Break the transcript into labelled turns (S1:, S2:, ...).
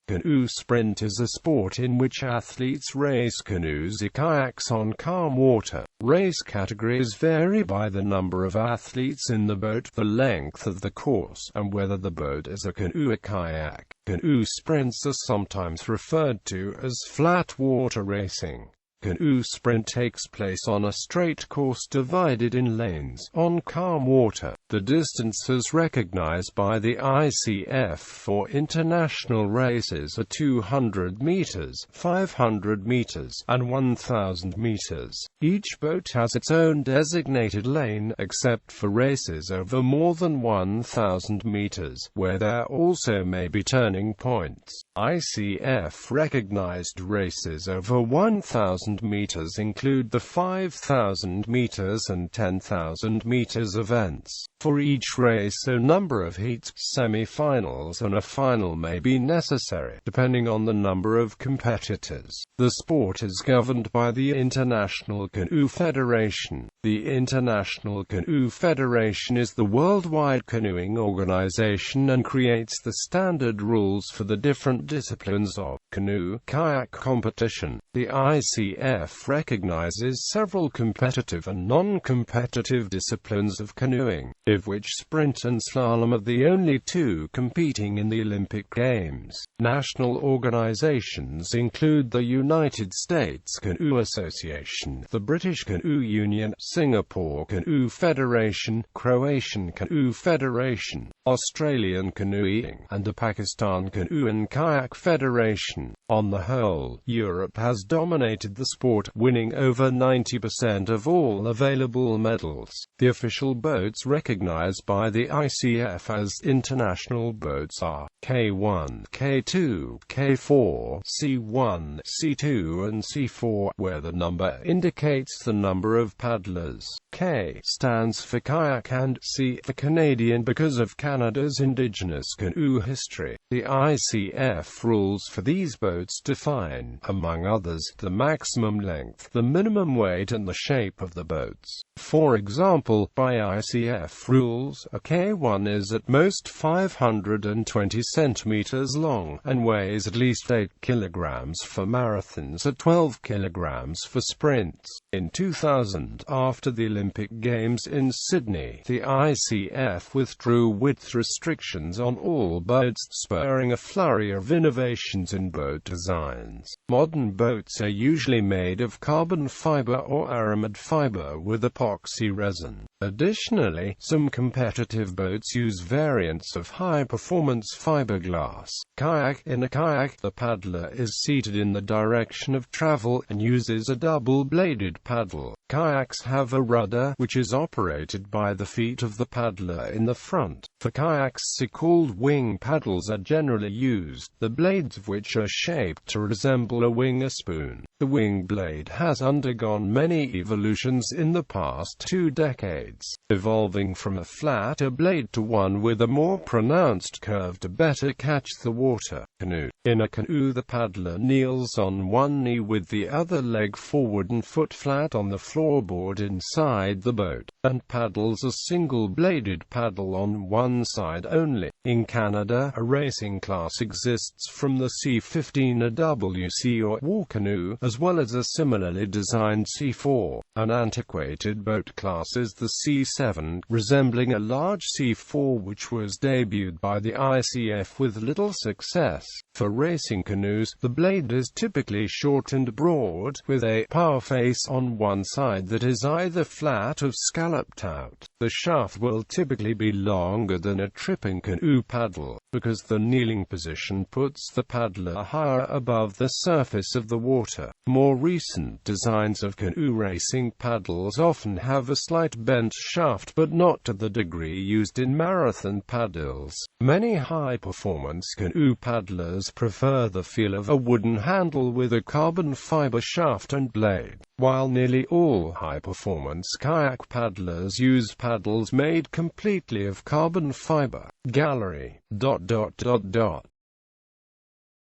S1: Canoe sprint is a sport in which athletes race canoes or kayaks on calm water. Race categories vary by the number of athletes in the boat, the length of the course, and whether the boat is a canoe or kayak. Canoe sprints are sometimes referred to as flat water racing. Canoe sprint takes place on a straight course divided in lanes, on calm water. The distances recognized by the ICF for international races are 200 meters, 500 meters, and 1,000 meters. Each boat has its own designated lane, except for races over more than 1,000 meters, where there also may be turning points. ICF recognized races over 1,000 meters include the 5,000 meters and 10,000 meters events. For each race, a number of heats, semi-finals, and a final may be necessary, depending on the number of competitors. The sport is governed by the International Canoe Federation. The International Canoe Federation is the worldwide canoeing organization and creates the standard rules for the different disciplines of canoe-kayak competition. The ICF recognizes several competitive and non-competitive disciplines of canoeing, of which sprint and slalom are the only two competing in the Olympic Games. National organizations include the United States Canoe Association, the British Canoe Union, Singapore Canoe Federation, Croatian Canoe Federation, Australian Canoeing, and the Pakistan Canoe and Kayak Federation. On the whole, Europe has dominated the sport, winning over 90% of all available medals. The official boats recognized by the ICF as international boats are K1, K2, K4, C1, C2 and C4, where the number indicates the number of paddlers. K stands for kayak and C for Canadian because of Canada's indigenous canoe history. The ICF rules for these boats define, among others, the maximum length, the minimum weight and the shape of the boats. For example, by ICF rules, a K1 is at most 520 centimeters long, and weighs at least 8 kilograms for marathons or 12 kilograms for sprints. In 2000, after the Olympic Games in Sydney, the ICF withdrew width restrictions on all boats, spurring a flurry of innovations in boat designs. Modern boats are usually made of carbon fiber or aramid fiber with epoxy resin. Additionally, some competitive boats use variants of high-performance fiberglass. Kayak. In a kayak, the paddler is seated in the direction of travel and uses a double-bladed paddle. Kayaks have a rudder, which is operated by the feet of the paddler in the front. For kayaks, so-called wing paddles are generally used, the blades of which are shaped to resemble a wing or spoon. The wing blade has undergone many evolutions in the past 2 decades, evolving from a flatter blade to one with a more pronounced curve to better catch the water. Canoe. In a canoe, the paddler kneels on one knee with the other leg forward and foot flat on the floorboard inside the boat, and paddles a single-bladed paddle on one side only. In Canada, a racing class exists from the C15 or WC or war canoe, as well as a similarly designed C4. An antiquated boat class is the C7, resembling a large C4 which was debuted by the ICF with little success. For racing canoes, the blade is typically short and broad, with a power face on one side that is either flat or scalloped out. The shaft will typically be longer than a tripping canoe paddle, because the kneeling position puts the paddler higher above the surface of the water. More recent designs of canoe racing paddles often have a slight bent shaft, but not to the degree used in marathon paddles. Many high-performance canoe paddlers prefer the feel of a wooden handle with a carbon fiber shaft and blade, while nearly all high-performance kayak paddlers use paddles made completely of carbon fiber. Gallery.